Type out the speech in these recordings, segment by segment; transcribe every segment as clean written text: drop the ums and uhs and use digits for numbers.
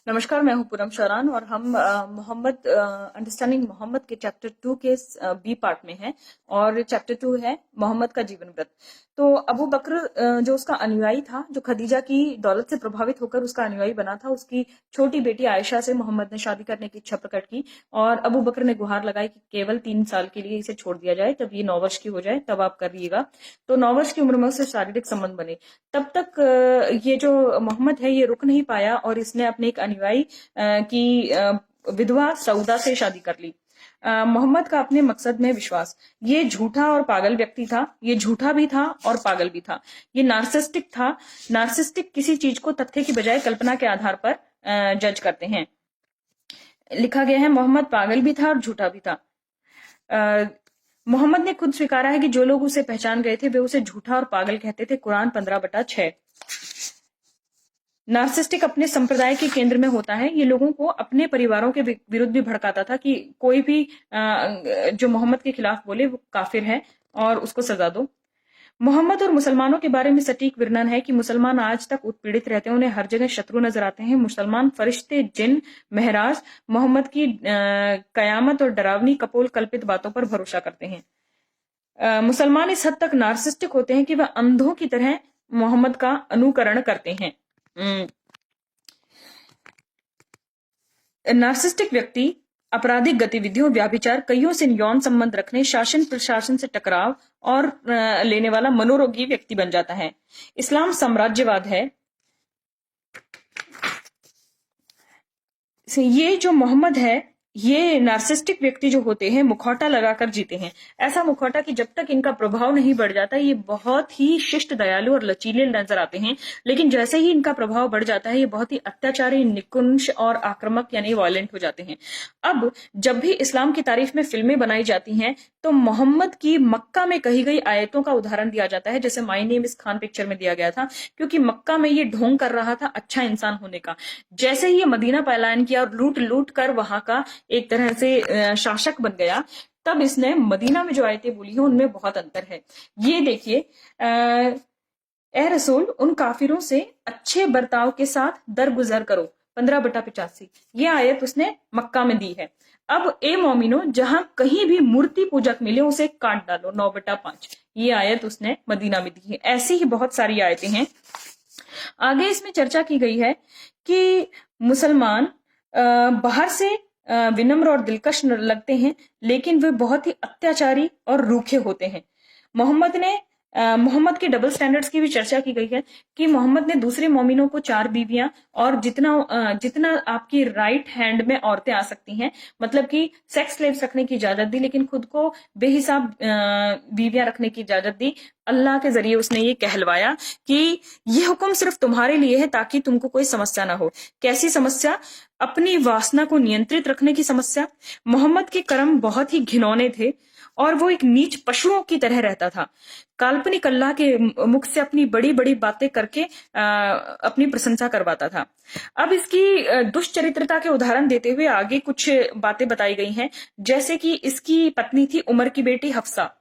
नमस्कार, मैं हूं पूनम शौरान और हम मोहम्मद अंडरस्टैंडिंग मोहम्मद के चैप्टर 2 के बी पार्ट में हैं और चैप्टर 2 है मोहम्मद का जीवन व्रत। तो अबू बकर जो उसका अनुयायी था, जो खदीजा की दौलत से प्रभावित होकर उसका अनुयायी बना था, उसकी छोटी बेटी आयशा से मोहम्मद ने शादी करने की इच्छा प्रकट की और अबू बकर ने गुहार लगाई कि केवल 3 साल के लिए इसे छोड़ दिया जाए, जब ये 9 वर्ष की हो जाए तब आप करिएगा। तो 9 वर्ष की उम्र में उससे शारीरिक संबंध बने। तब तक ये जो मोहम्मद है ये रुक नहीं पाया और इसने अपने एक अनुयायी की विधवा सऊदा से शादी कर ली। मोहम्मद का अपने मकसद में विश्वास। ये झूठा और पागल व्यक्ति था, ये झूठा भी था और पागल भी था। ये नार्सिस्टिक था। नार्सिस्टिक किसी चीज को तथ्य की बजाय कल्पना के आधार पर जज करते हैं। लिखा गया है मोहम्मद पागल भी था और झूठा भी था। मोहम्मद ने खुद स्वीकारा है कि जो लोग उसे पहचान गए थे वे उसे झूठा और पागल कहते थे। कुरान 15/6। नार्सिस्टिक अपने संप्रदाय के केंद्र में होता है। ये लोगों को अपने परिवारों के विरुद्ध भी भड़काता था कि कोई भी जो मोहम्मद के खिलाफ बोले वो काफिर है और उसको सजा दो। मोहम्मद और मुसलमानों के बारे में सटीक वर्णन है कि मुसलमान आज तक उत्पीड़ित रहते हैं, उन्हें हर जगह शत्रु नजर आते हैं। मुसलमान फरिश्ते, जिन, महराज मोहम्मद की कयामत और डरावनी कपोल कल्पित बातों पर भरोसा करते हैं। मुसलमान इस हद तक नार्सिस्टिक होते हैं कि वह अंधों की तरह मोहम्मद का अनुकरण करते हैं। नार्सिस्टिक व्यक्ति आपराधिक गतिविधियों, व्याभिचार, कईयों से यौन संबंध रखने, शासन प्रशासन से टकराव और लेने वाला मनोरोगी व्यक्ति बन जाता है। इस्लाम साम्राज्यवाद है। ये जो मोहम्मद है, ये नार्सिस्टिक व्यक्ति जो होते हैं मुखौटा लगाकर जीते हैं। ऐसा मुखौटा कि जब तक इनका प्रभाव नहीं बढ़ जाता ये बहुत ही शिष्ट, दयालु और लचीले नजर आते हैं, लेकिन जैसे ही इनका प्रभाव बढ़ जाता है ये बहुत ही अत्याचारी, निकुंज और आक्रामक यानी वायलेंट हो जाते हैं। अब जब भी इस्लाम की तारीफ में फिल्में बनाई जाती हैं तो मोहम्मद की मक्का में कही गई आयतों का उदाहरण दिया जाता है, जैसे my name is Khan picture में दिया गया था, क्योंकि मक्का में ये ढोंग कर रहा था अच्छा इंसान होने का। जैसे ही ये मदीना पलायन किया और लूट लूट कर वहां का एक तरह से शासक बन गया, तब इसने मदीना में जो आयतें बोली हैं उनमें बहुत अंतर है। ये देखिए, ए रसूल, उन काफिरों से अच्छे बर्ताव के साथ दरगुजर करो, 15/85। ये आयत उसने मक्का में दी है। अब ए मोमिनो, जहां कहीं भी मूर्ति पूजक मिले उसे काट डालो, 9/5। ये आयत उसने मदीना में दी है। ऐसी ही बहुत सारी आयतें हैं। आगे इसमें चर्चा की गई है कि मुसलमान बाहर से विनम्र और दिलकश लगते हैं, लेकिन वे बहुत ही अत्याचारी और रूखे होते हैं। मोहम्मद के डबल स्टैंडर्ड्स की भी चर्चा की गई है कि मोहम्मद ने दूसरे मोमिनों को 4 बीवियां और जितना आपकी राइट हैंड में औरतें आ सकती हैं, मतलब कि सेक्स स्लेव्स रखने की इजाजत दी, लेकिन खुद को बेहिसाब बीवियां रखने की इजाजत दी। अल्लाह के जरिए उसने ये कहलवाया कि ये हुक्म सिर्फ तुम्हारे लिए है ताकि तुमको कोई समस्या ना हो। कैसी समस्या? अपनी वासना को नियंत्रित रखने की समस्या। मोहम्मद के कर्म बहुत ही घिनौने थे और वो एक नीच पशुओं की तरह रहता था। काल्पनिक अल्लाह के मुख से अपनी बड़ी बड़ी बातें करके अपनी प्रशंसा करवाता था। अब इसकी दुष्चरित्रता के उदाहरण देते हुए आगे कुछ बातें बताई गई हैं, जैसे कि इसकी पत्नी थी उमर की बेटी हफ्सा।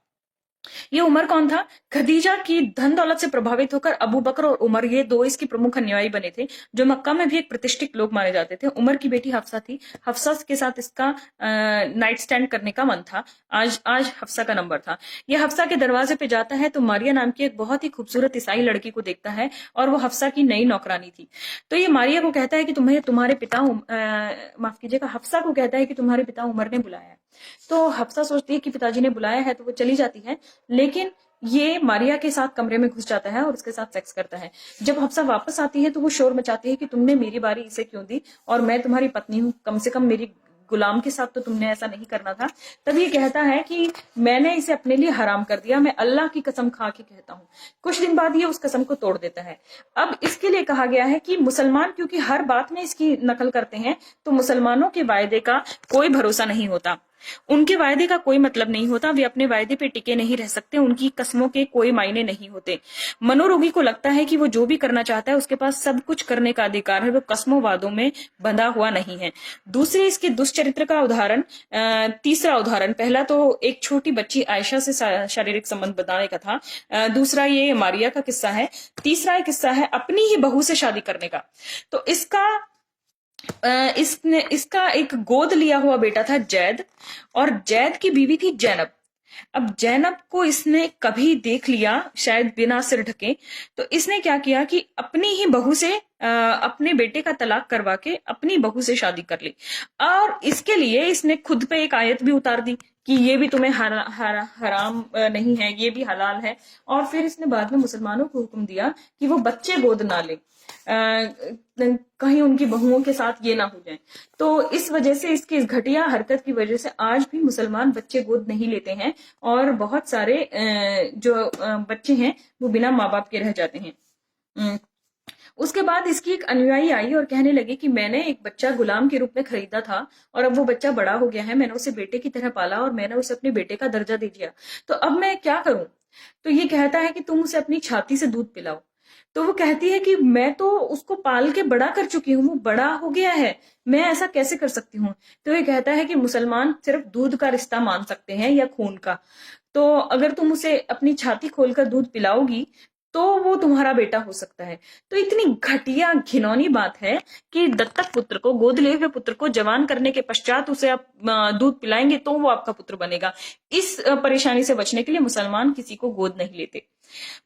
ये उमर कौन था? खदीजा की धन दौलत से प्रभावित होकर अबू बकर और उमर, ये दो इसकी प्रमुख अनुयायी बने थे, जो मक्का में भी एक प्रतिष्ठित लोग माने जाते थे। उमर की बेटी हफ्सा थी। हफ्सा के साथ इसका नाइट स्टैंड करने का मन था। आज आज हफ्सा का नंबर था। ये हफ्सा के दरवाजे पे जाता है तो मारिया नाम की एक बहुत ही खूबसूरत ईसाई लड़की को देखता है और वो हफ्सा की नई नौकरानी थी। तो ये मारिया को कहता है कि तुम्हारे पिता, माफ कीजिएगा, हफ्सा को कहता है कि तुम्हारे पिता उमर ने बुलाया है। तो हफ्सा सोचती है कि पिताजी ने बुलाया है, तो वो चली जाती है, लेकिन ये मारिया के साथ कमरे में घुस जाता है और उसके साथ सेक्स करता है। जब हफ्सा वापस आती है तो वो शोर मचाती है कि तुमने मेरी बारी इसे क्यों दी, और मैं तुम्हारी पत्नी हूं, कम से कम मेरी गुलाम के साथ तो तुमने ऐसा नहीं करना था। तब ये कहता है कि मैंने इसे अपने लिए हराम कर दिया, मैं अल्लाह की कसम खा के कहता हूँ। कुछ दिन बाद ये उस कसम को तोड़ देता है। अब इसके लिए कहा गया है कि मुसलमान क्योंकि हर बात में इसकी नकल करते हैं, तो मुसलमानों के वायदे का कोई भरोसा नहीं होता, उनके वायदे का कोई मतलब नहीं होता, वे अपने वायदे पे टिके नहीं रह सकते, उनकी कस्मों के कोई मायने नहीं होते। मनोरोगी को लगता है कि वो जो भी करना चाहता है उसके पास सब कुछ करने का अधिकार है, वो कस्मों वादों में बंधा हुआ नहीं है। दूसरे इसके दुष्चरित्र का उदाहरण, तीसरा उदाहरण, पहला तो एक छोटी बच्ची आयशा से शारीरिक संबंध बनाने का था, दूसरा ये मारिया का किस्सा है, तीसरा किस्सा है अपनी ही बहू से शादी करने का। तो इसका इसने इसका एक गोद लिया हुआ बेटा था जैद, और जैद की बीवी थी जैनब। अब जैनब को इसने कभी देख लिया शायद बिना सिर ढके, तो इसने क्या किया कि अपनी ही बहू से अपने बेटे का तलाक करवा के अपनी बहू से शादी कर ली, और इसके लिए इसने खुद पे एक आयत भी उतार दी कि ये भी तुम्हें हराम नहीं है, ये भी हलाल है। और फिर इसने बाद में मुसलमानों को हुक्म दिया कि वो बच्चे गोद ना ले, कहीं उनकी बहुओं के साथ ये ना हो जाए। तो इस वजह से, इसकी इस घटिया हरकत की वजह से आज भी मुसलमान बच्चे गोद नहीं लेते हैं, और बहुत सारे जो बच्चे हैं वो बिना माँ बाप के रह जाते हैं। उसके बाद इसकी एक अनुयायी आई और कहने लगी कि मैंने एक बच्चा गुलाम के रूप में खरीदा था, और अब वो बच्चा बड़ा हो गया है, मैंने उसे बेटे की तरह पाला और मैंने उसे अपने बेटे का दर्जा दे दिया, तो अब मैं क्या करूं? तो ये कहता है कि तुम उसे अपनी छाती से दूध पिलाओ। तो वो कहती है कि मैं तो उसको पाल के बड़ा कर चुकी हूँ, वो बड़ा हो गया है, मैं ऐसा कैसे कर सकती हूँ? तो ये कहता है कि मुसलमान सिर्फ दूध का रिश्ता मान सकते हैं या खून का, तो अगर तुम उसे अपनी छाती खोलकर दूध पिलाओगी तो वो तुम्हारा बेटा हो सकता है। तो इतनी घटिया घिनौनी बात है कि दत्तक पुत्र को, गोद लिए हुए पुत्र को जवान करने के पश्चात उसे आप दूध पिलाएंगे तो वो आपका पुत्र बनेगा। इस परेशानी से बचने के लिए मुसलमान किसी को गोद नहीं लेते।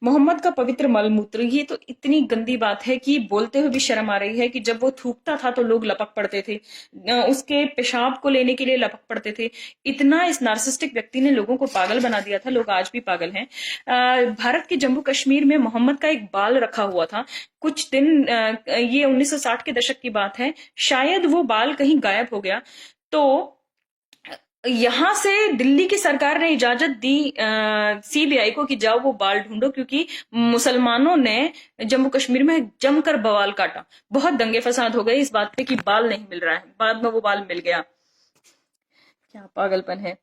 मोहम्मद का पवित्र मलमूत्र, ये तो इतनी गंदी बात है कि बोलते हुए भी शर्म आ रही है कि जब वो थूकता था तो लोग लपक पड़ते थे, उसके पेशाब को लेने के लिए लपक पड़ते थे। इतना इस नार्सिस्टिक व्यक्ति ने लोगों को पागल बना दिया था, लोग आज भी पागल हैं। भारत के जम्मू कश्मीर में मोहम्मद का एक बाल रखा हुआ था कुछ दिन, ये 1960 के दशक की बात है, शायद वो बाल कहीं गायब हो गया। तो यहां से दिल्ली की सरकार ने इजाजत दी सीबीआई को कि जाओ वो बाल ढूंढो, क्योंकि मुसलमानों ने जम्मू कश्मीर में जमकर बवाल काटा। बहुत दंगे फसाद हो गए इस बात पे कि बाल नहीं मिल रहा है, बाद में वो बाल मिल गया। क्या पागलपन है।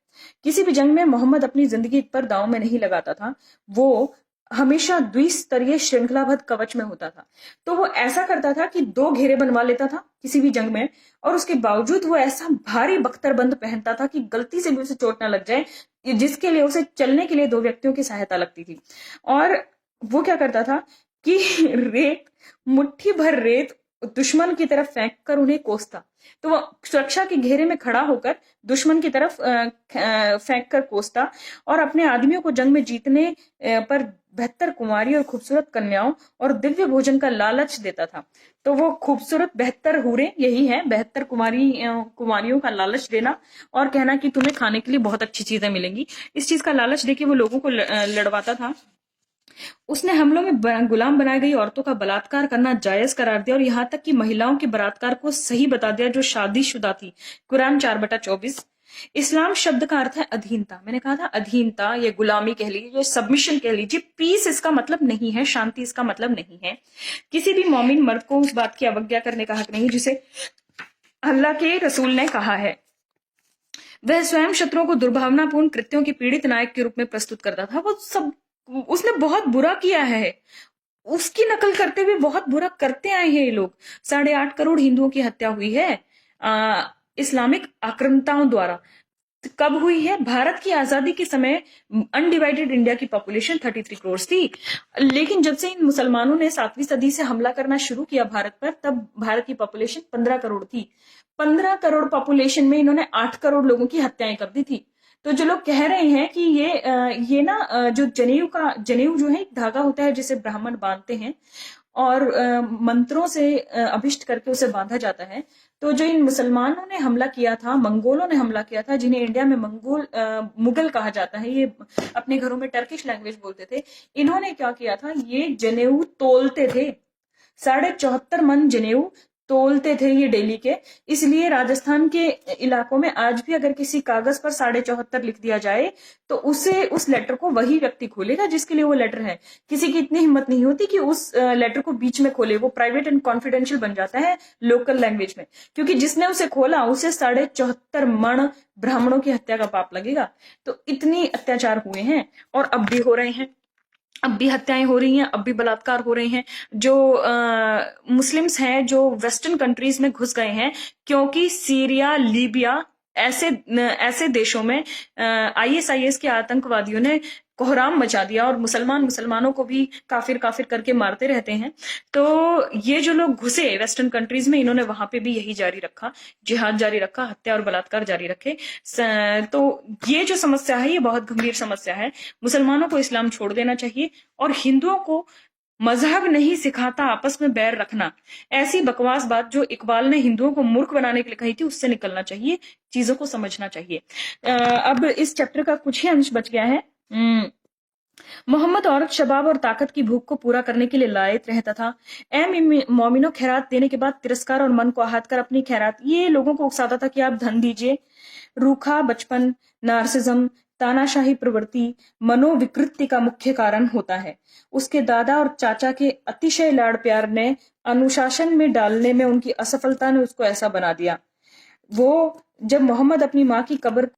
किसी भी जंग में मोहम्मद अपनी जिंदगी पर दांव में नहीं लगाता था, वो हमेशा द्विस्तरीय श्रृंखलाबद्ध कवच में होता था। तो वो ऐसा करता था कि 2 घेरे बनवा लेता था किसी भी जंग में, और उसके बावजूद वो ऐसा भारी बख्तरबंद पहनता था कि गलती से भी उसे चोट ना लग जाए, जिसके लिए उसे चलने के लिए 2 व्यक्तियों की सहायता लगती थी। और वो क्या करता था कि रेत, मुट्ठी भर रेत दुश्मन की तरफ फेंक कर उन्हें कोसता। तो वो सुरक्षा के घेरे में खड़ा होकर दुश्मन की तरफ फेंक कर कोसता, और अपने आदमियों को जंग में जीतने पर बेहतर कुमारी और खूबसूरत कन्याओं और दिव्य भोजन का लालच देता था। तो वो खूबसूरत बेहतर हूरें यही है, बेहतर कुमारियों का लालच देना और कहना कि तुम्हें खाने के लिए बहुत अच्छी चीजें मिलेंगी। इस चीज का लालच देके वो लोगों को लड़वाता था। उसने हमलों में गुलाम बनाई गई औरतों का बलात्कार करना जायज करार दिया, और यहां तक कि महिलाओं के बलात्कार को सही बता दिया जो शादीशुदा थी। कुरान 4/24। इस्लाम शब्द का अर्थ है अधीनता। मैंने कहा था अधीनता, ये गुलामी कह लीजिए, ये सबमिशन कह लीजिए। पीस इसका मतलब नहीं है, शांति इसका मतलब नहीं है। किसी भी मोमिन मर्द को उस बात की अवज्ञा करने का हक नहीं जिसे अल्लाह के रसूल ने कहा है। वह स्वयं शत्रुओं को दुर्भावनापूर्ण कृत्यों के पीड़ित नायक के रूप में प्रस्तुत करता था। वो सब, उसने बहुत बुरा किया है, उसकी नकल करते हुए बहुत बुरा करते आए हैं ये लोग। 8.5 करोड़ हिंदुओं की हत्या हुई है इस्लामिक आक्रांताओं द्वारा। कब हुई है? भारत की आजादी के समय अनडिवाइडेड इंडिया की पॉपुलेशन 33 करोड़ थी, लेकिन जब से इन मुसलमानों ने 7वीं सदी से हमला करना शुरू किया भारत पर, तब भारत की पॉपुलेशन 15 करोड़ थी। 15 करोड़ पॉपुलेशन में इन्होंने 8 करोड़ लोगों की हत्याएं कर दी थी। तो जो लोग कह रहे हैं कि ये ना जो जनेऊ जो है एक धागा होता है जिसे ब्राह्मण बांधते हैं और मंत्रों से अभिष्ट करके उसे बांधा जाता है। तो जो इन मुसलमानों ने हमला किया था, मंगोलों ने हमला किया था, जिन्हें इंडिया में मुगल कहा जाता है, ये अपने घरों में टर्किश लैंग्वेज बोलते थे। इन्होंने क्या किया था, ये जनेऊ तोलते थे, 74.5 मन जनेऊ तोलते थे ये डेली के। इसलिए राजस्थान के इलाकों में आज भी अगर किसी कागज पर 74.5 लिख दिया जाए तो उस लेटर को वही व्यक्ति खोलेगा जिसके लिए वो लेटर है। किसी की इतनी हिम्मत नहीं होती कि उस लेटर को बीच में खोले, वो प्राइवेट एंड कॉन्फिडेंशियल बन जाता है लोकल लैंग्वेज में, क्योंकि जिसने उसे खोला उसे 74.5 मण ब्राह्मणों की हत्या का पाप लगेगा। तो इतनी अत्याचार हुए हैं और अब भी हो रहे हैं, अब भी हत्याएं हो रही हैं, अब भी बलात्कार हो रहे हैं। जो मुस्लिम्स हैं जो वेस्टर्न कंट्रीज में घुस गए हैं, क्योंकि सीरिया, लीबिया ऐसे देशों में आईएसआईएस के आतंकवादियों ने कोहराम मचा दिया और मुसलमानों को भी काफिर काफिर करके मारते रहते हैं। तो ये जो लोग घुसे वेस्टर्न कंट्रीज में, इन्होंने वहां पे भी यही जारी रखा, जिहाद जारी रखा, हत्या और बलात्कार जारी रखे। तो ये जो समस्या है ये बहुत गंभीर समस्या है। मुसलमानों को इस्लाम छोड़ देना चाहिए और हिंदुओं को मजहब नहीं सिखाता आपस में बैर रखना, ऐसी बकवास बात जो इकबाल ने हिंदुओं को मूर्ख बनाने के लिए कही थी, उससे निकलना चाहिए, चीजों को समझना चाहिए। अब इस चैप्टर का कुछ ही अंश बच गया है। मोहम्मद औरत, शबाब और ताकत की भूख को पूरा करने के लिए लायत रहता था। मोमिनो, खैरात देने के बाद तिरस्कार और मन को आहत कर अपनी खैरात, ये लोगों को उकसाता था कि आप धन दीजिए। रूखा बचपन, नार्सिज्म, तानाशाही प्रवृत्ति मनोविकृति का मुख्य कारण होता है। उसके दादा और चाचा के अतिशय लाड़ प्यार ने अनुशासन में डालने में उनकी असफलता ने उसको ऐसा बना दिया। वो जब मोहम्मद अपनी माँ की कब्र